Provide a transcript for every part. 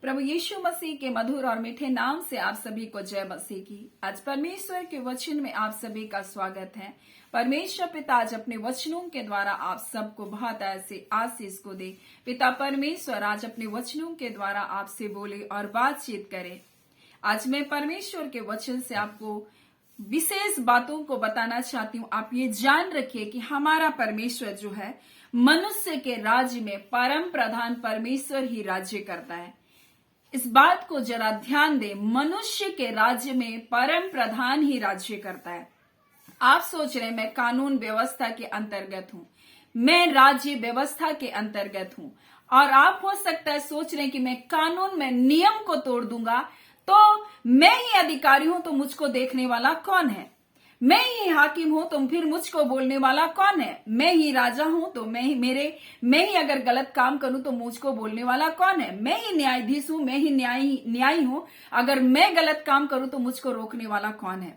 प्रभु यीशु मसीह के मधुर और मीठे नाम से आप सभी को जय मसीह की। आज परमेश्वर के वचन में आप सभी का स्वागत है। परमेश्वर पिता आज अपने वचनों के द्वारा आप सबको बहुत ऐसे आशीष को दे। पिता परमेश्वर आज अपने वचनों के द्वारा आपसे बोले और बातचीत करे। आज मैं परमेश्वर के वचन से आपको विशेष बातों को बताना चाहती हूँ। आप ये जान रखिए कि हमारा परमेश्वर जो है मनुष्य के राज्य में परम प्रधान परमेश्वर ही राज्य करता है। इस बात को जरा ध्यान दें, मनुष्य के राज्य में परम प्रधान ही राज्य करता है। आप सोच रहे हैं मैं कानून व्यवस्था के अंतर्गत हूं, मैं राज्य व्यवस्था के अंतर्गत हूं, और आप हो सकता है सोच रहे हैं कि मैं कानून में नियम को तोड़ दूंगा तो मैं ही अधिकारी हूं तो मुझको देखने वाला कौन है, मैं ही हाकिम हूं तो फिर मुझको बोलने वाला कौन है, मैं ही राजा हूं तो मैं ही अगर गलत काम करूं तो मुझको बोलने वाला कौन है, मैं ही न्यायाधीश हूं, मैं ही न्यायी हूं, अगर मैं गलत काम करूं तो मुझको रोकने वाला कौन है।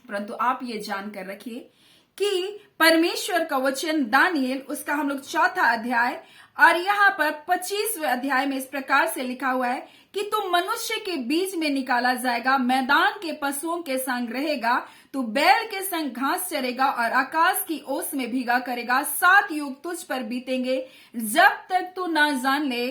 परंतु आप ये जानकर रखिए कि परमेश्वर का वचन दानिएल उसका हम लोग 4था अध्याय और यहाँ पर 25वें अध्याय में इस प्रकार से लिखा हुआ है कि तू मनुष्य के बीच में निकाला जाएगा, मैदान के पशुओं के संग रहेगा, तू बैल के संग घास चरेगा और आकाश की ओस में भीगा करेगा। 7 युग तुझ पर बीतेंगे जब तक तू ना जान ले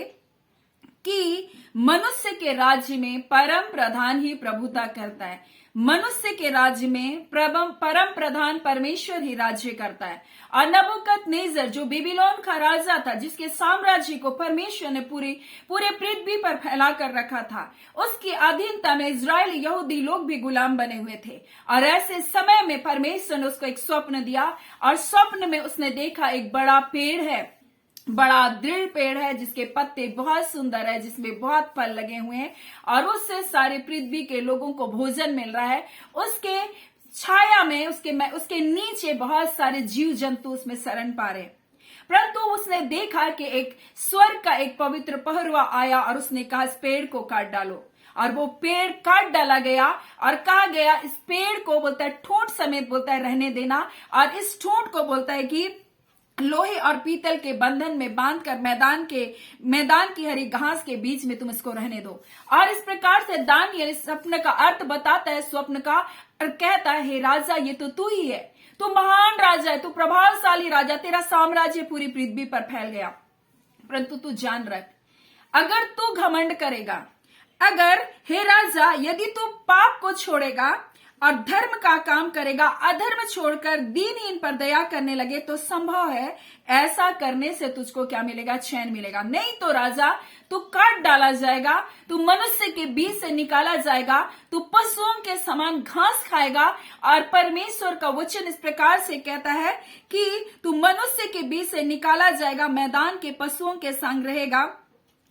कि मनुष्य के राज्य में परम प्रधान ही प्रभुता करता है। मनुष्य के राज्य में परम प्रधान परमेश्वर ही राज्य करता है। और नबूकदनेस्सर जो बेबीलोन का राजा था, जिसके साम्राज्य को परमेश्वर ने पूरे पृथ्वी पर फैला कर रखा था, उसकी अधीनता में इजराइल यहूदी लोग भी गुलाम बने हुए थे। और ऐसे समय में परमेश्वर ने उसको एक स्वप्न दिया और स्वप्न में उसने देखा एक बड़ा पेड़ है, बड़ा दृढ़ पेड़ है जिसके पत्ते बहुत सुंदर है, जिसमें बहुत फल लगे हुए हैं और उससे सारे पृथ्वी के लोगों को भोजन मिल रहा है। उसके छाया में उसके नीचे बहुत सारे जीव जंतु उसमें शरण पा रहे। परंतु उसने देखा कि एक स्वर्ग का एक पवित्र पहरुआ आया और उसने कहा इस पेड़ को काट डालो। और वो पेड़ काट डाला गया और कहा गया इस पेड़ को बोलता है ठूंठ समेत बोलता है रहने देना, और इस ठूंठ को बोलता है कि लोहे और पीतल के बंधन में बांधकर मैदान की हरी घास के बीच में तुम इसको रहने दो। और इस प्रकार से दानिएल इस स्वप्न का अर्थ बताता है स्वप्न का, और कहता है हे राजा ये तो तू ही है, तू महान राजा है, तू प्रभावशाली राजा, तेरा साम्राज्य पूरी पृथ्वी पर फैल गया। परंतु तू जान रख, अगर तू घमंड करेगा, अगर हे राजा यदि तू पाप को छोड़ेगा और धर्म का काम करेगा, अधर्म छोड़कर दीनहीन पर दया करने लगे तो संभव है ऐसा करने से तुझको क्या मिलेगा, चैन मिलेगा। नहीं तो राजा तू काट डाला जाएगा, तू मनुष्य के बीच से निकाला जाएगा, तू पशुओं के समान घास खाएगा। और परमेश्वर का वचन इस प्रकार से कहता है कि तू मनुष्य के बीच से निकाला जाएगा, मैदान के पशुओं के संग रहेगा,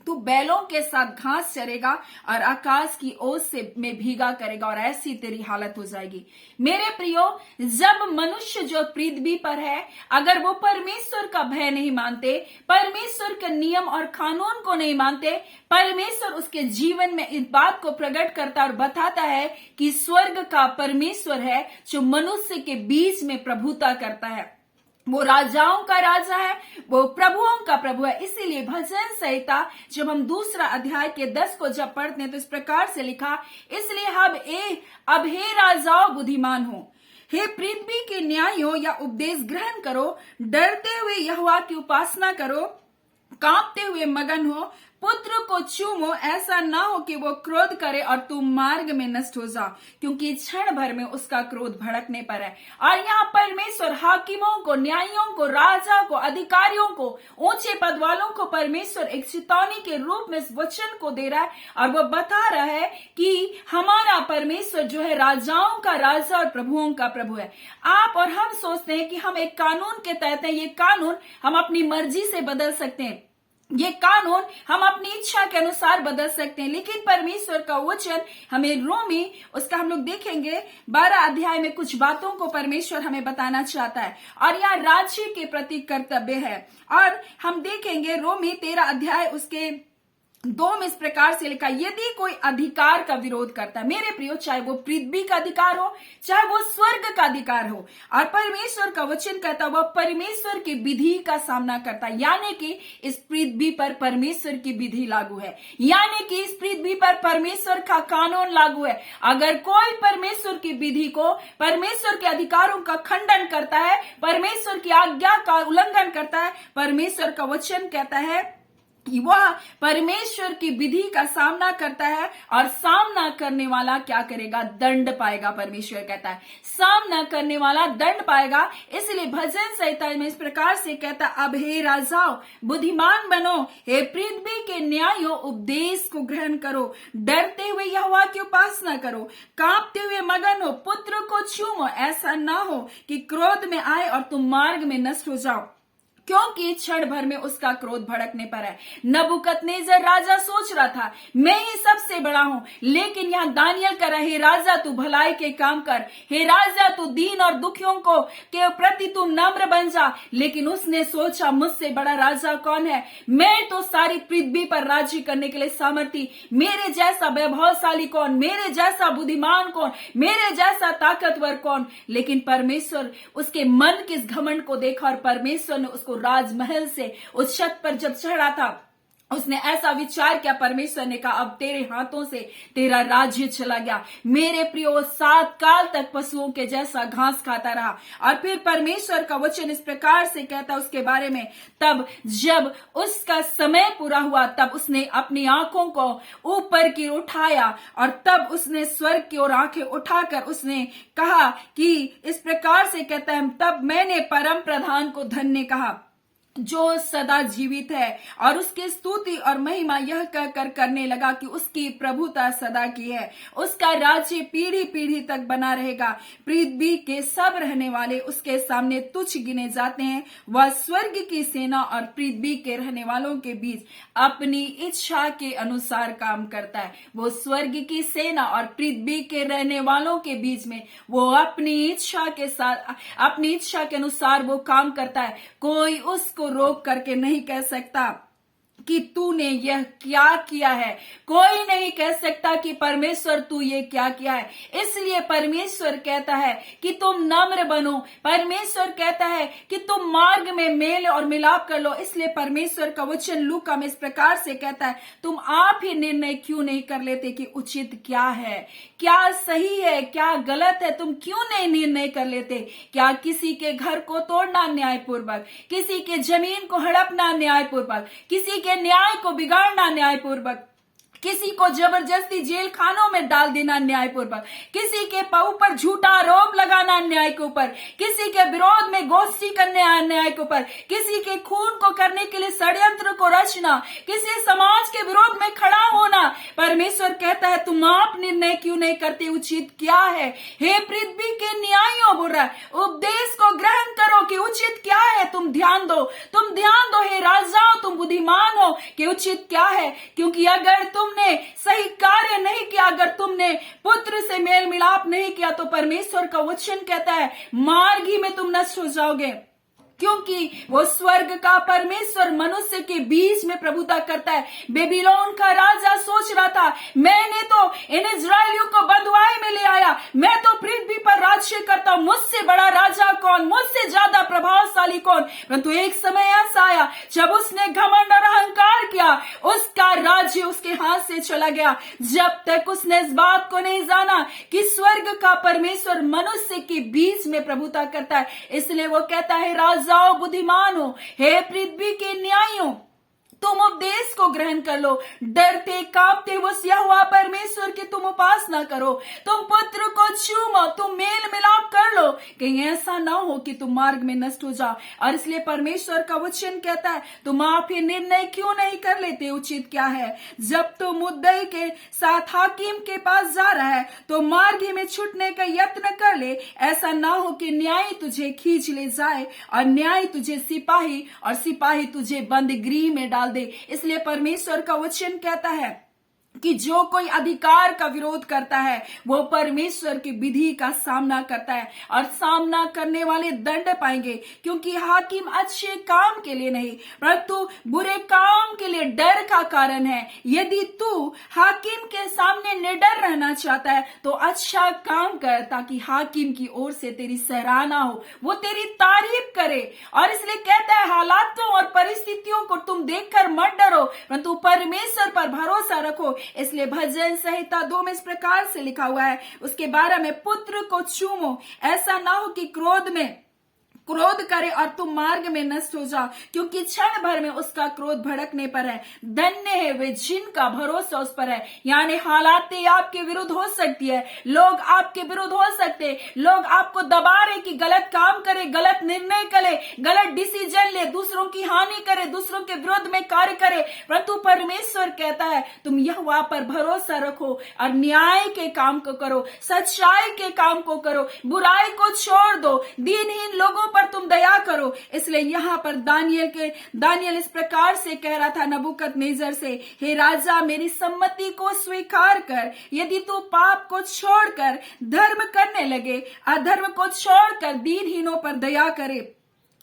तू बैलों के साथ घास चरेगा और आकाश की ओस में भीगा करेगा, और ऐसी तेरी हालत हो जाएगी। मेरे प्रियो, जब मनुष्य जो पृथ्वी पर है अगर वो परमेश्वर का भय नहीं मानते, परमेश्वर के नियम और कानून को नहीं मानते, परमेश्वर उसके जीवन में इस बात को प्रकट करता और बताता है कि स्वर्ग का परमेश्वर है जो मनुष्य के बीच में प्रभुता करता है, वो राजाओं का राजा है, वो प्रभुओं का प्रभु है। इसीलिए भजन संहिता जब हम 2 अध्याय के 10 को जब पढ़ते हैं तो इस प्रकार से लिखा, इसलिए अब हे राजाओं बुद्धिमान हो, हे पृथ्वी के न्यायों या उपदेश ग्रहण करो, डरते हुए यहोवा की उपासना करो, कांपते हुए मगन हो, पुत्र को चूमो, ऐसा ना हो कि वो क्रोध करे और तुम मार्ग में नष्ट हो जाओ, क्योंकि क्षण भर में उसका क्रोध भड़कने पर है। और यहाँ परमेश्वर हाकिमों को, न्यायियों को, राजा को, अधिकारियों को, ऊंचे पद वालों को परमेश्वर एक चेतावनी के रूप में इस वचन को दे रहा है और वो बता रहा है कि हमारा परमेश्वर जो है राजाओं का राजा और प्रभुओं का प्रभु है। आप और हम सोचते हैं कि हम एक कानून के तहत हैं, ये कानून हम अपनी मर्जी से बदल सकते हैं, ये कानून हम अपनी इच्छा के अनुसार बदल सकते हैं। लेकिन परमेश्वर का वचन हमें रोमी उसका हम लोग देखेंगे 12 अध्याय में कुछ बातों को परमेश्वर हमें बताना चाहता है और यहाँ राज्य के प्रति कर्तव्य है। और हम देखेंगे रोमी 13 अध्याय उसके 2 में इस प्रकार से लिखा, यदि कोई अधिकार का विरोध करता है, मेरे प्रियो, चाहे वो पृथ्वी का अधिकार हो, चाहे वो स्वर्ग का अधिकार हो, और परमेश्वर का वचन कहता है वह परमेश्वर की विधि का सामना करता है, यानी कि इस पृथ्वी पर परमेश्वर की विधि लागू है, यानी कि इस पृथ्वी पर परमेश्वर का कानून लागू है। अगर कोई परमेश्वर की विधि को, परमेश्वर के अधिकारों का खंडन करता है, परमेश्वर की आज्ञा का उल्लंघन करता है, परमेश्वर का वचन कहता है वह परमेश्वर की विधि का सामना करता है, और सामना करने वाला क्या करेगा? दंड पाएगा। परमेश्वर कहता है सामना करने वाला दंड पाएगा। इसलिए भजन संहिता में इस प्रकार से कहता, अब हे राजाओं बुद्धिमान बनो, हे पृथ्वी के न्यायों उपदेश को ग्रहण करो, डरते हुए यहोवा की उपासना करो, कांपते हुए मगन हो, पुत्र को चूमो, ऐसा ना हो कि क्रोध में आए और तुम मार्ग में नष्ट हो जाओ, क्योंकि क्षण भर में उसका क्रोध भड़कने पर है। नबूकदनेस्सर राजा सोच रहा था मैं ही सबसे बड़ा हूं, लेकिन यहां दानियल कह रहा है, हे राजा तू भलाई के काम कर, हे राजा तू दीन और दुखियों को के प्रति तू नम्र बन जा। लेकिन उसने सोचा मुझसे बड़ा राजा कौन है? मैं तो सारी पृथ्वी पर राज्य करने के लिए सामर्थी, मेरे जैसा वैभवशाली कौन, मेरे जैसा बुद्धिमान कौन, मेरे जैसा ताकतवर कौन? लेकिन परमेश्वर उसके मन के इस घमंड को देखा, और परमेश्वर ने उसको राजमहल से उस छत पर जब चढ़ा था, उसने ऐसा विचार किया, परमेश्वर ने कहा अब तेरे हाथों से तेरा राज्य चला गया। मेरे प्रियो 7 काल तक पशुओं के जैसा घास खाता रहा। और फिर परमेश्वर का वचन इस प्रकार से कहता उसके बारे में, तब जब उसका समय पूरा हुआ तब उसने अपनी आंखों को ऊपर की उठाया, और तब उसने स्वर्ग की ओर आंखें उठाकर उसने कहा कि इस प्रकार से कहता है, तब मैंने परम प्रधान को धन्य कहा जो सदा जीवित है, और उसकी स्तुति और महिमा यह कहकर करने लगा कि उसकी प्रभुता सदा की है, उसका राज्य पीढ़ी पीढ़ी तक बना रहेगा। पृथ्वी के सब रहने वाले उसके सामने तुच्छ गिने जाते हैं। वह स्वर्ग की सेना और पृथ्वी के रहने वालों के बीच अपनी इच्छा के अनुसार काम करता है। वो स्वर्ग की सेना और पृथ्वी के रहने वालों के बीच में वो अपनी इच्छा के साथ, अपनी इच्छा के अनुसार वो काम करता है। कोई उसको रोक करके नहीं कह सकता कि तूने यह क्या किया है। कोई नहीं कह सकता कि परमेश्वर तू ये क्या किया है। इसलिए परमेश्वर कहता है कि तुम नम्र बनो, परमेश्वर कहता है कि तुम मार्ग में मेल और मिलाप कर लो। इसलिए परमेश्वर का वचन लूका में इस प्रकार से कहता है, तुम आप ही निर्णय क्यों नहीं कर लेते कि उचित क्या है, क्या सही है, क्या गलत है? तुम क्यों नहीं निर्णय कर लेते? क्या किसी के घर को तोड़ना न्यायपूर्वक, किसी के जमीन को हड़पना न्यायपूर्वक, किसी के न्याय को बिगाड़ना न्यायपूर्वक, किसी को जबरदस्ती जेल खानों में डाल देना न्यायपूर्वक, किसी के ऊपर झूठा आरोप लगाना न्याय के ऊपर, किसी के विरोध में गोष्ठी करने न्याय के ऊपर, किसी के खून को करने के लिए षड्यंत्र को रचना, किसी समाज के विरोध में खड़ा होना। परमेश्वर कहता है तुम आप निर्णय क्यों नहीं करते? उचित क्या है? हे पृथ्वी के न्यायियों, बोल रहा है, उपदेश को ग्रहण करो कि उचित क्या है। तुम ध्यान दो, तुम ध्यान दो। हे राजाओं तुम बुद्धिमान हो कि उचित क्या है, क्योंकि अगर तुमने सही कार्य नहीं किया, अगर तुमने पुत्र से मेल मिलाप नहीं किया, तो परमेश्वर का वचन कहता है मार्ग ही में तुम नष्ट हो जाओगे। क्योंकि वो स्वर्ग का परमेश्वर मनुष्य के बीच में प्रभुता करता है। बेबीलोन का राजा सोच रहा था मैंने तो इन इजराइलियों को बंधुआई में ले आया, मैं तो पृथ्वी पर राज्य करता हूं, मुझसे बड़ा राजा कौन, मुझसे ज्यादा प्रभावशाली कौन? परंतु एक समय ऐसा आया जब उसने घमंड और अहंकार किया, उसका राज्य उसके हाथ से चला गया। जब तक उसने इस बात को नहीं जाना कि स्वर्ग का परमेश्वर मनुष्य के बीच में प्रभुता करता है, इसलिए वो कहता है राजा जाओ बुद्धिमान हो, हे पृथ्वी के न्यायियों तुम उपदेश को ग्रहण कर लो, डरते कांपते उस यहोवा परमेश्वर की तुम उपासना करो, तुम पुत्र को चूमो, तुम मेल मिलाप कर लो, कहीं ऐसा ना हो कि तुम मार्ग में नष्ट हो जाओ। और इसलिए परमेश्वर का वचन कहता है तुम आप ही निर्णय क्यों नहीं कर लेते? उचित क्या है? जब तुम मुद्दई के साथ हाकिम के पास जा रहा है तो मार्ग ही में छूटने का यत्न कर ले, ऐसा ना हो कि न्याय तुझे खींच ले जाए और न्याय तुझे सिपाही और सिपाही तुझे बंद गृह में डाल दे। इसलिए परमेश्वर का वचन कहता है कि जो कोई अधिकार का विरोध करता है वो परमेश्वर की विधि का सामना करता है और सामना करने वाले दंड पाएंगे, क्योंकि हाकिम अच्छे काम के लिए नहीं परंतु बुरे काम के लिए डर का कारण है। यदि तू हाकिम के सामने निडर रहना चाहता है तो अच्छा काम कर, ताकि हाकिम की ओर से तेरी सराहना हो, वो तेरी तारीफ करे। और इसलिए कहता है हालातों और परिस्थितियों को तुम देखकर मत डरो परंतु परमेश्वर पर भरोसा रखो। इसलिए भजन संहिता 2 में इस प्रकार से लिखा हुआ है, उसके 12 में, पुत्र को चूमो, ऐसा ना हो कि क्रोध करे और तुम मार्ग में नष्ट हो जाओ, क्योंकि क्षण भर में उसका क्रोध भड़कने पर है। धन्य है वे जिनका भरोसा उस पर है। यानी हालातें आपके विरुद्ध हो सकती है, लोग आपके विरुद्ध हो सकते, लोग आपको दबा रहे कि गलत काम करे, गलत निर्णय करे, गलत डिसीजन ले, दूसरों की हानि करे, दूसरों के विरुद्ध में कार्य करे, परंतु परमेश्वर कहता है तुम यहोवा पर भरोसा रखो और न्याय के काम को करो, सच्चाई के काम को करो, बुराई को छोड़ दो, दीनहीन लोगों पर तुम दया करो। इसलिए यहाँ पर दानियल इस प्रकार से कह रहा था नबूकदनेस्सर से, हे राजा मेरी सम्मति को स्वीकार कर, यदि तू पाप को छोड़कर धर्म करने लगे, अधर्म को छोड़कर दीनहीनों पर दया करे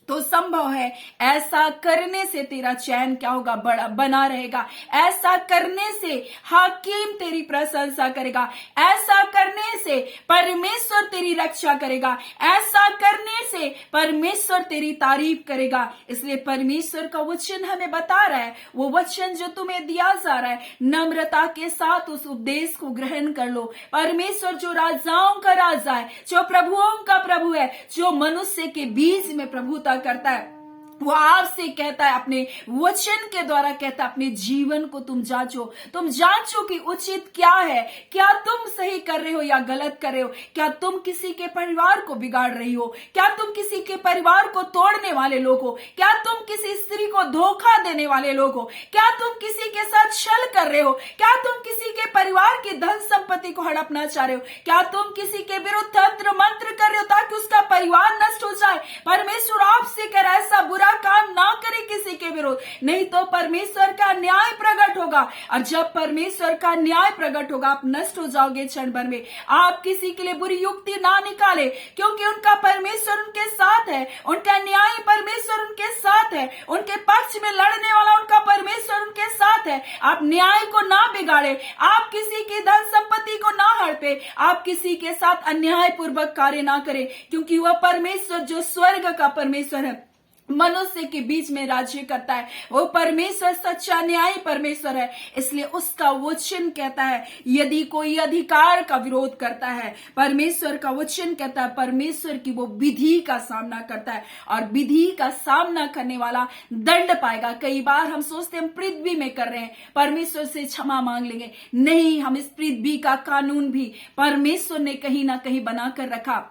तो संभव है ऐसा करने से तेरा चैन क्या होगा, बड़ा बना रहेगा। ऐसा करने से हाकिम तेरी प्रशंसा करेगा, ऐसा करने से परमेश्वर तेरी रक्षा करेगा, ऐसा करने से परमेश्वर तेरी तारीफ करेगा। इसलिए परमेश्वर का वचन हमें बता रहा है, वो वचन जो तुम्हें दिया जा रहा है, नम्रता के साथ उस उपदेश को ग्रहण कर लो। परमेश्वर जो राजाओं का राजा है, जो प्रभुओं का प्रभु है, जो मनुष्य के बीच में प्रभुता करता है, वो आपसे कहता है, अपने वचन के द्वारा कहता है, अपने जीवन को तुम जांचो कि उचित क्या है, क्या तुम सही कर रहे हो या गलत कर रहे हो, क्या तुम किसी के परिवार को बिगाड़ रही हो, क्या तुम किसी के परिवार को तोड़ने वाले लोग हो, क्या तुम किसी स्त्री को धोखा देने वाले लोग हो, क्या तुम किसी के साथ छल कर रहे हो, क्या तुम किसी के परिवार की धन संपत्ति को हड़पना चाह रहे हो, क्या तुम किसी के विरुद्ध तंत्र मंत्र कर रहे हो ताकि उसका परिवार नष्ट हो जाए। परमेश्वर आपसे कह रहा है ऐसा बुरा काम ना करे किसी के विरोध, नहीं तो परमेश्वर का न्याय प्रकट होगा, और जब परमेश्वर का न्याय प्रकट होगा आप नष्ट हो जाओगे क्षण भर में। आप किसी के लिए बुरी युक्ति ना निकाले, क्योंकि उनका परमेश्वर उनके साथ है, उनका न्याय परमेश्वर उनके साथ है, उनके पक्ष में लड़ने वाला उनका परमेश्वर उनके साथ है। आप न्याय को ना बिगाड़े, आप किसी की धन संपत्ति को ना हड़पे, आप किसी के साथ अन्याय पूर्वक कार्य ना करें, क्योंकि वह परमेश्वर जो स्वर्ग का परमेश्वर है, मनुष्य के बीच में राज्य करता है, वो परमेश्वर सच्चा न्यायी परमेश्वर है। इसलिए उसका वचन कहता है यदि कोई अधिकार का विरोध करता है, परमेश्वर का वचन कहता है परमेश्वर की वो विधि का सामना करता है, और विधि का सामना करने वाला दंड पाएगा। कई बार हम सोचते हैं हम पृथ्वी में कर रहे हैं, परमेश्वर से क्षमा मांग लेंगे, नहीं, हम इस पृथ्वी का कानून भी परमेश्वर ने कहीं ना कहीं बनाकर रखा।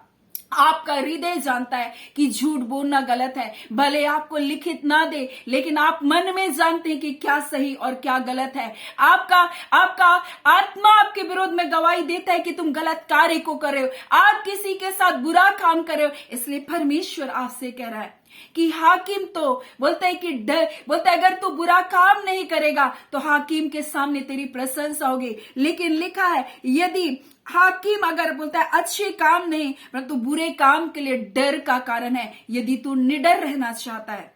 आपका हृदय जानता है कि झूठ बोलना गलत है, भले आपको लिखित ना दे, लेकिन आप मन में जानते हैं कि क्या सही और क्या गलत है। आपका आत्मा आपके विरोध में गवाही देता है कि तुम गलत कार्य को कर रहे हो, आप किसी के साथ बुरा काम कर रहे हो। इसलिए परमेश्वर आपसे कह रहा है कि हाकिम तो बोलता है कि बोलता है अगर तू बुरा काम नहीं करेगा तो हाकिम के सामने तेरी प्रशंसा होगी, लेकिन लिखा है यदि हाकिम अगर बोलता है अच्छे काम नहीं परंतु बुरे काम के लिए डर का कारण है। यदि तू निडर रहना चाहता है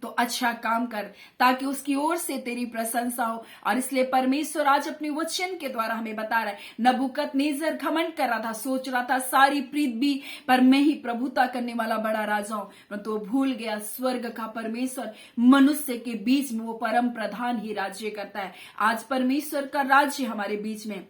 तो अच्छा काम कर, ताकि उसकी ओर से तेरी प्रशंसा हो। और इसलिए परमेश्वर आज अपने वचन के द्वारा हमें बता रहा है, नबूकदनेस्सर घमंड कर रहा था, सोच रहा था सारी पृथ्वी पर मैं ही प्रभुता करने वाला बड़ा राजा हूं, परंतु वो भूल गया स्वर्ग का परमेश्वर मनुष्य के बीच में वो परम प्रधान ही राज्य करता है। आज परमेश्वर का राज्य हमारे बीच में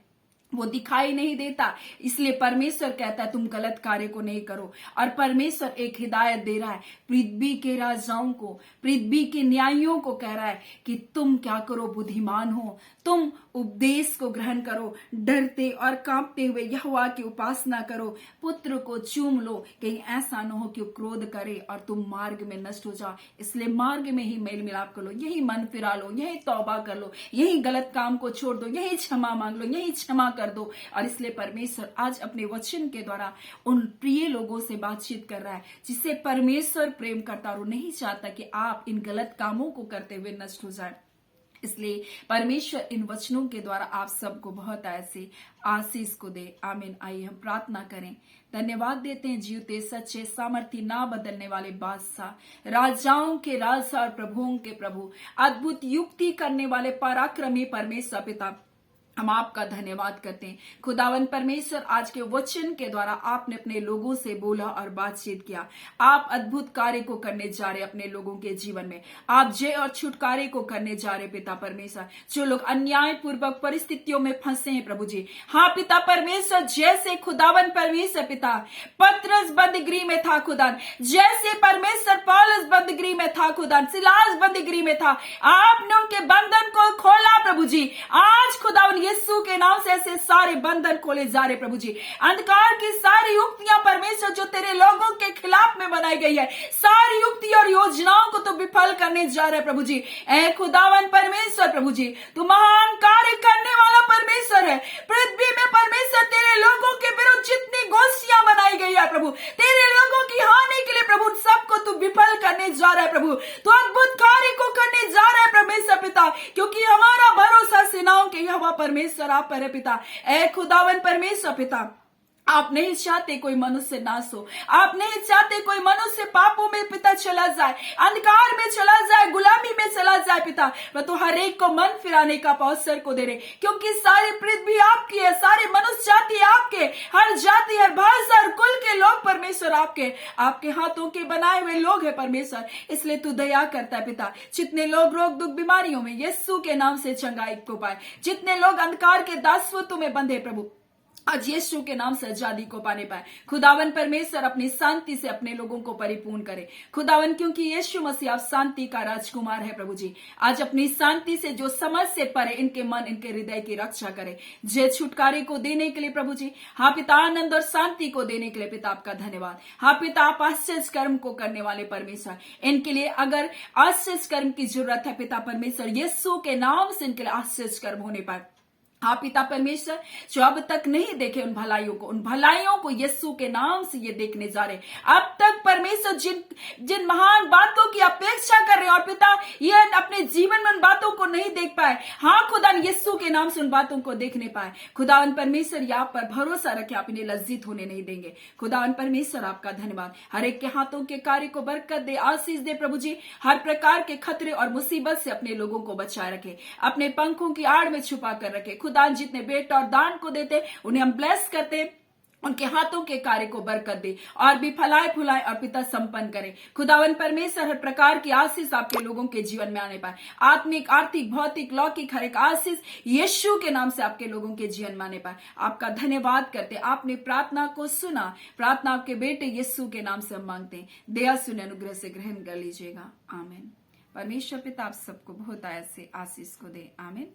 वो दिखाई नहीं देता, इसलिए परमेश्वर कहता है तुम गलत कार्य को नहीं करो। और परमेश्वर एक हिदायत दे रहा है पृथ्वी के राजाओं को, पृथ्वी के न्यायियों को कह रहा है कि तुम क्या करो, बुद्धिमान हो, तुम उपदेश को ग्रहण करो, डरते और कांपते हुए यहोवा की उपासना करो, पुत्र को चूम लो, कहीं ऐसा न हो कि क्रोध करे और तुम मार्ग में नष्ट हो जाओ। इसलिए मार्ग में ही मेल मिलाप कर लो, यही मन फिरा लो, यही तौबा कर लो, यही गलत काम को छोड़ दो, यही क्षमा मांग लो, यही क्षमा कर दो। और इसलिए परमेश्वर आज अपने वचन के द्वारा उन प्रिय लोगों से बातचीत कर रहा है जिससे परमेश्वर प्रेम करता और नहीं चाहता कि आप इन गलत कामों को करते हुए नष्ट हो जाए। इसलिए परमेश्वर इन वचनों के द्वारा आप सबको बहुत ऐसे आशीष को दे। आमीन। आइए हम प्रार्थना करें। धन्यवाद देते हैं जीवते सच्चे सामर्थी ना बदलने वाले बादशाह, राजाओं के राजा और प्रभुओं के प्रभु, अद्भुत युक्ति करने वाले पराक्रमी परमेश्वर पिता, हम आपका धन्यवाद करते हैं। खुदावन परमेश्वर, आज के वचन के द्वारा आपने अपने लोगों से बोला और बातचीत किया। आप अद्भुत कार्य को करने जा रहे अपने लोगों के जीवन में। आप जय और छुटकारे को करने जा रहे पिता परमेश्वर। जो लोग अन्याय पूर्वक परिस्थितियों में फंसे हैं प्रभु जी, हाँ पिता परमेश्वर, जैसे खुदावन परमेश्वर पिता पतरस बंदगृह में था खुदा, जैसे परमेश्वर पौलुस बंदगृह में था खुदा, सिलास बंदगृह में था, आपने उनके बंधन को खोला प्रभु जी। आज खुदावन यीशु के नाम से ऐसे सारे बंधन खोले जा रहे प्रभु जी। अंधकार की सारी युक्तियां परमेश्वर जो तेरे लोगों के खिलाफ में बनाई गई है, सारी युक्ति और योजनाओं को तो विफल करने जा रहे प्रभु जी। ऐ खुदावन परमेश्वर प्रभु जी, तू महान कार्य करने वाला परमेश्वर है। पृथ्वी में परमेश्वर तेरे लोगों के विरुद्ध जितनी गोष्ठियां बनाई गई है प्रभु, तेरे लोगों की हानि के लिए प्रभु, सबको तू विफल करने जा रहा है प्रभु। तू अद्भुत कार्य को करने जा रहा है परमेश्वर पिता, क्योंकि हमारा भरोसा सेनाओं के यहोवा परमेश्वर आप पर है पिता। ऐ खुदावन परमेश्वर पिता, आप नहीं चाहते कोई मनुष्य नाश हो। आप नहीं चाहते कोई मनुष्य पापों में पिता चला जाए, अंधकार में चला जाए, गुलामी में चला जाए पिता। मैं तो हर एक को मन फिराने का अवसर को दे रहे, क्योंकि सारी पृथ्वी आपकी है, सारे मनुष्य जाति आपके, हर जाति, हर भाषा, हर कुल के लोग परमेश्वर आपके हाथों के बनाए हुए लोग है परमेश्वर। इसलिए तू दया करता है पिता। जितने लोग रोग दुख बीमारियों में यीशु के नाम से चंगाई को पाए, जितने लोग अंधकार के दासत्व में बंधे प्रभु, आज यीशु के नाम से आजादी को पाने पाए। खुदावन परमेश्वर अपनी शांति से अपने लोगों को परिपूर्ण करे खुदावन, क्योंकि यीशु मसीह आप शांति का राजकुमार है प्रभु जी। आज अपनी शांति से जो समझ से परे इनके मन, इनके हृदय की रक्षा करे। जय छुटकारे को देने के लिए प्रभु जी, हाँ पिता, आनंद और शांति को देने के लिए पिता आपका धन्यवाद। हाँ पिता, आप आश्चर्य कर्म को करने वाले परमेश्वर, इनके लिए अगर आश्चर्य कर्म की जरूरत है पिता परमेश्वर, यीशु के नाम से इनके लिए आश्चर्य कर्म होने पाए। हाँ पिता परमेश्वर, जो अब तक नहीं देखे उन भलाइयों को यीशु के नाम से ये देखने जा रहे। अब तक परमेश्वर जिन महान बातों की अपेक्षा कर रहे हैं और पिता ये अपने जीवन में उन बातों को नहीं देख पाए, हाँ खुदा यीशु के नाम से उन बातों को देखने पाए। खुदावन परमेश्वर, ये आप पर भरोसा रखे, आप इन्हें लज्जित होने नहीं देंगे। खुदावन परमेश्वर, आपका धन्यवाद। हर एक के हाथों के कार्य को बरकत दे, आशीष दे प्रभु जी। हर प्रकार के खतरे और मुसीबत से अपने लोगों को बचाए रखे, अपने पंखों की आड़ में छुपा कर रखे। खुदा जितने बेटा और दान को देते उन्हें हम ब्लेस करते, उनके हाथों के कार्य को बरकत दे और भी फलाए फुलाए और पिता संपन्न करे। खुदावन परमेश्वर, हर प्रकार की आशीष आपके लोगों के जीवन में आने पाए। आत्मिक, आर्थिक, भौतिक, लौकिक हर एक आशीष यीशु के नाम से आपके लोगों के जीवन में आने पाए। आपका धन्यवाद करते, आपने प्रार्थना को सुना। प्रार्थना आपके बेटे यीशु के नाम से हम मांगते हैं। दया सुने, अनुग्रह से ग्रहण कर लीजिएगा। आमीन। परमेश्वर पिता आप सबको बहुत ऐसे आशीष को दे। आमीन।